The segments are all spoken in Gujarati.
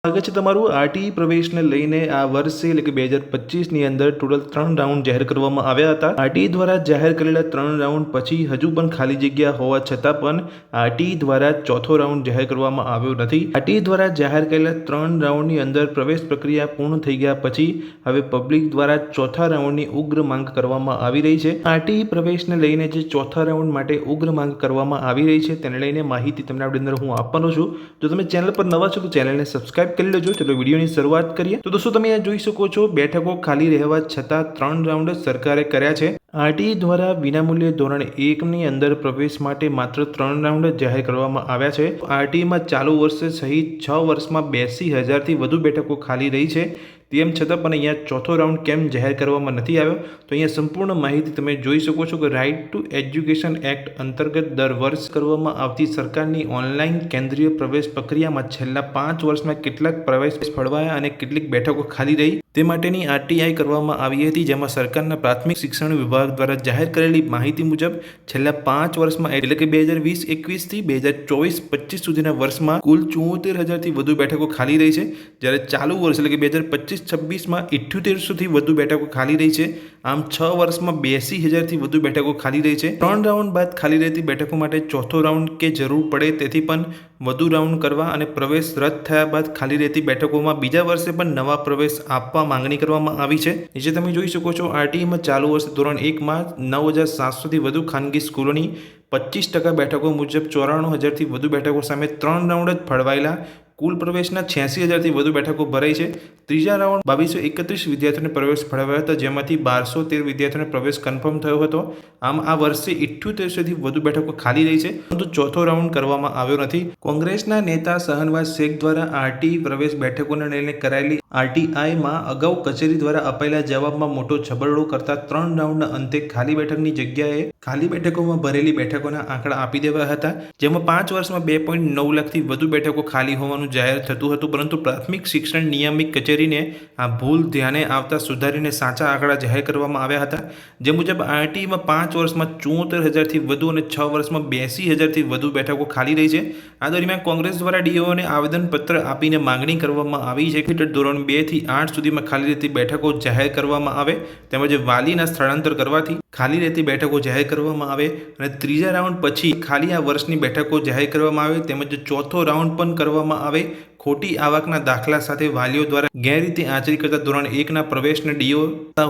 સ્વાગત છે તમારું આરટી પ્રવેશને લઈને આ વર્ષે એટલે કે 2025ની અંદર ટોટલ 3 રાઉન્ડ જાહેર કરવામાં આવ્યા હતા। આરટી દ્વારા જાહેર કરેલા 3 રાઉન્ડ પછી હજુ પણ ખાલી જગ્યા હોવા છતાં પણ આરટી દ્વારા ચોથો રાઉન્ડ જાહેર કરવામાં આવ્યો નથી। આરટી દ્વારા જાહેર કરેલા 3 રાઉન્ડની અંદર પ્રવેશ પ્રક્રિયા પૂર્ણ થઈ ગયા પછી હવે પબ્લિક દ્વારા ચોથા રાઉન્ડની ઉગ્ર માંગ કરવામાં આવી રહી છે। આરટી પ્રવેશને લઈને જે ચોથા રાઉન્ડ માટે ઉગ્ર માંગ કરવામાં આવી રહી છે તેને લઈને માહિતી તમને આપણી અંદર હું આપવાનો છું। જો તમે ચેનલ પર નવા છો તો ચેનલને સબસ્ક્રાઇબ કરી લેજો। ચલો વિડીયોની શરૂઆત કરીએ તો દોસ્તો તમે જોઈ શકો છો બેઠકો ખાલી રહેવા છતાં 3 રાઉન્ડ સરકારે કર્યા છે। આરટી દ્વારા વિનામૂલ્યે ધોરણ 1ની અંદર પ્રવેશ માટે માત્ર 3 રાઉન્ડ જાહેર કરવામાં આવ્યા છે। આરટીમાં ચાલુ વર્ષે સહિત 6 વર્ષમાં 82,000થી વધુ બેઠકો ખાલી રહી છે। તેમ છતાં પણ અહીંયા ચોથો રાઉન્ડ કેમ જાહેર કરવામાં નથી આવ્યો તો અહીંયા સંપૂર્ણ માહિતી તમે જોઈ શકો છો કે રાઇટ ટુ એજ્યુકેશન એક્ટ અંતર્ગત દર વર્ષ કરવામાં આવતી સરકારની ઓનલાઈન કેન્દ્રીય પ્રવેશ પ્રક્રિયામાં છેલ્લા 5 વર્ષમાં કેટલાક પ્રવેશ ફળવાયા અને કેટલીક બેઠકો ખાલી રહી તે માટેની આરટીઆઈ કરવામાં આવી હતી, જેમાં સરકારના પ્રાથમિક શિક્ષણ વિભાગ દ્વારા જાહેર કરેલી માહિતી મુજબ છેલ્લા 5 વર્ષમાં એટલે કે 2020-21થી 2024-25 સુધીના વર્ષમાં કુલ 74,000થી વધુ બેઠકો ખાલી રહી છે, જ્યારે ચાલુ વર્ષ એટલે કે 2025-26માં 7800થી વધુ બેઠકો ખાલી રહી છે। આમ 6 વર્ષમાં 82,000થી વધુ બેઠકો ખાલી રહી છે। 3 રાઉન્ડ બાદ ખાલી રહેતી બેઠકો માટે ચોથો રાઉન્ડ કે જરૂર પડે તેથી પણ વધુ રાઉન્ડ કરવા અને પ્રવેશ રદ થયા બાદ ખાલી રહેતી બેઠકોમાં બીજા વર્ષે પણ નવા પ્રવેશ આપવા માંગણી કરવામાં આવી છે। નીચે તમે જોઈ શકો છો આરટીમાં ચાલુ વર્ષે ધોરણ 1માં 9,700થી વધુ ખાનગી સ્કૂલોની 25% બેઠકો મુજબ 94,000થી વધુ બેઠકો સામે 3 રાઉન્ડ જ ફળવાયેલા કુલ પ્રવેશના 86,000થી વધુ બેઠકો ભરાઈ છે। ત્રીજા રાઉન્ડ 2,231 વિદ્યાર્થીઓને પ્રવેશ ફળવાયા હતા, જેમાંથી 1,213 વિદ્યાર્થીઓને પ્રવેશ કન્ફર્મ થયો હતો। આમ આ વર્ષે 7800થી વધુ બેઠકો ખાલી રહી છે, પરંતુ ચોથો રાઉન્ડ કરવામાં આવ્યો નથી। કોંગ્રેસના નેતા શહનવાજ શેખ દ્વારા આરટી પ્રવેશ બેઠકોને લઈને કરાયેલી આરટીઆઈમાં અગાઉ કચેરી દ્વારા અપાયેલા જવાબમાં મોટો છબરડો કરતા 3 રાઉન્ડના અંતે ખાલી બેઠકની જગ્યાએ ખાલી બેઠકોમાં ભરેલી બેઠકોના આંકડા આપી દેવાયા હતા, જેમાં 5 વર્ષમાં 2.9 લાખથી વધુ બેઠકો ખાલી હોવાનું જાહેર થતું હતું, પરંતુ પ્રાથમિક શિક્ષણ નિયામક કચેરીને આ ભૂલ ધ્યાને આવતા સુધારીને સાચા આંકડા જાહેર કરવામાં આવ્યા હતા। જે મુજબ આરટીમાં 5 વર્ષમાં 74,000થી વધુ અને 6 વર્ષમાં 82,000થી વધુ બેઠકો ખાલી રહી છે। આ દરમિયાન કોંગ્રેસ દ્વારા ડીઓને આવેદનપત્ર આપીને માંગણી કરવામાં આવી છે કે ધોરણ 2થી 8 સુધીમાં ખાલી રહેતી બેઠકો જાહેર કરવામાં આવે, તેમજ વાલીના સ્થળાંતર કરવાથી ખાલી રહેતી બેઠકો જાહેર કરવામાં આવે અને ત્રીજા રાઉન્ડ પછી ખાલી આ વર્ષની બેઠકો જાહેર કરવામાં આવે, તેમજ ચોથો રાઉન્ડ પણ કરવામાં આવે। ખોટી આવકના દાખલા સાથે વાલીઓ દ્વારા ગેરરીતિ આચરી કરતા ધોરણ 1ના પ્રવેશને ડીઓ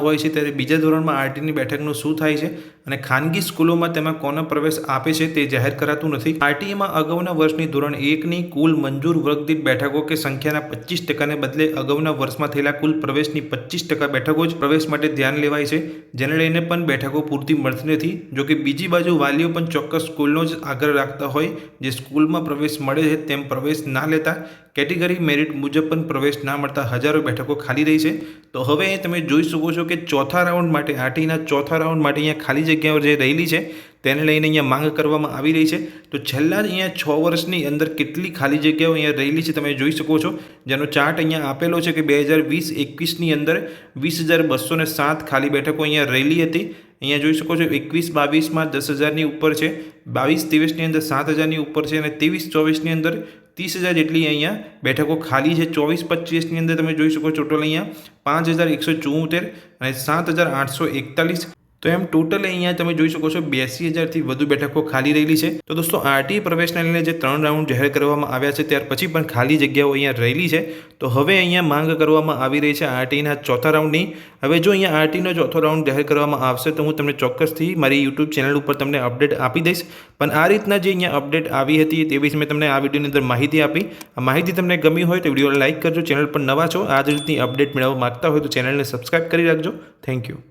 હોય છે, ત્યારે બીજા ધોરણમાં આરટીની બેઠકનું શું થાય છે અને ખાનગી સ્કૂલોમાં તેમાં કોનો પ્રવેશ આપે છે તે જાહેર કરાતું નથી। આરટીમાં અગાઉના વર્ષની ધોરણ 1ની કુલ મંજૂર વર્ગદીઠ બેઠકો કે સંખ્યાના 25%ને બદલે અગાઉના વર્ષમાં થયેલા કુલ પ્રવેશની 25% બેઠકો જ પ્રવેશ માટે ધ્યાન લેવાય છે, જેને લઈને પણ બેઠકો પૂરતી મળતી નથી। જોકે બીજી બાજુ વાલીઓ પણ ચોક્કસ સ્કૂલનો જ આગ્રહ રાખતા હોય, જે સ્કૂલમાં પ્રવેશ મળે છે તેમ પ્રવેશ ના લેતા કેટેગરી મેરિટ મુજબ પણ પ્રવેશ ના મળતા હજારો બેઠકો ખાલી રહી છે। તો હવે તમે જોઈ શકો છો કે ચોથા રાઉન્ડ માટે આરટીના ચોથા રાઉન્ડ માટે અહીંયા ખાલી જગ્યાઓ જે રહેલી છે તેને લઈને અહીંયા માંગ કરવામાં આવી રહી છે। તો છેલ્લા અહીંયા 6 વર્ષની અંદર કેટલી ખાલી જગ્યાઓ અહીંયા રહેલી છે તમે જોઈ શકો છો, જેનો ચાર્ટ અહીંયા આપેલો છે કે 2020-21ની અંદર 20,207 ખાલી બેઠકો અહીંયા રહેલી હતી। અહીંયા જોઈ શકો છો 21-22માં 10,000ની ઉપર છે, 22-23ની અંદર 7,000ની ઉપર છે અને 23-24ની અંદર 30,000 જેટલી અહીંયા બેઠકો ખાલી છે। 24-25ની અંદર તમે જોઈ શકો ટોટલ અહીંયા 5,174 અને 7,841, તો એમ ટોટલ અહીંયા તમે જોઈ શકો છો 82,000થી વધુ બેઠકો ખાલી રહેલી છે। તો દોસ્તો આરટી પ્રવેશને લઈને જે 3 રાઉન્ડ જાહેર કરવામાં આવ્યા છે ત્યાર પછી પણ ખાલી જગ્યાઓ અહીંયા રહેલી છે, તો હવે અહીંયા માંગ કરવામાં આવી રહી છે આરટીના ચોથા રાઉન્ડની। હવે જો અહીંયા આરટીનો ચોથો રાઉન્ડ જાહેર કરવામાં આવશે તો હું તમને ચોક્કસથી મારી યુટ્યુબ ચેનલ ઉપર તમને અપડેટ આપી દઈશ, પણ આ રીતના જે અહીંયા અપડેટ આવી હતી તે વિશે મેં તમને આ વિડીયોની અંદર માહિતી આપી। આ માહિતી તમને ગમી હોય તો વિડીયોને લાઇક કરજો, ચેનલ પર નવા છો આ જ રીતની અપડેટ મેળવવા માગતા હોય તો ચેનલને સબસ્ક્રાઇબ કરી રાખજો। Thank you.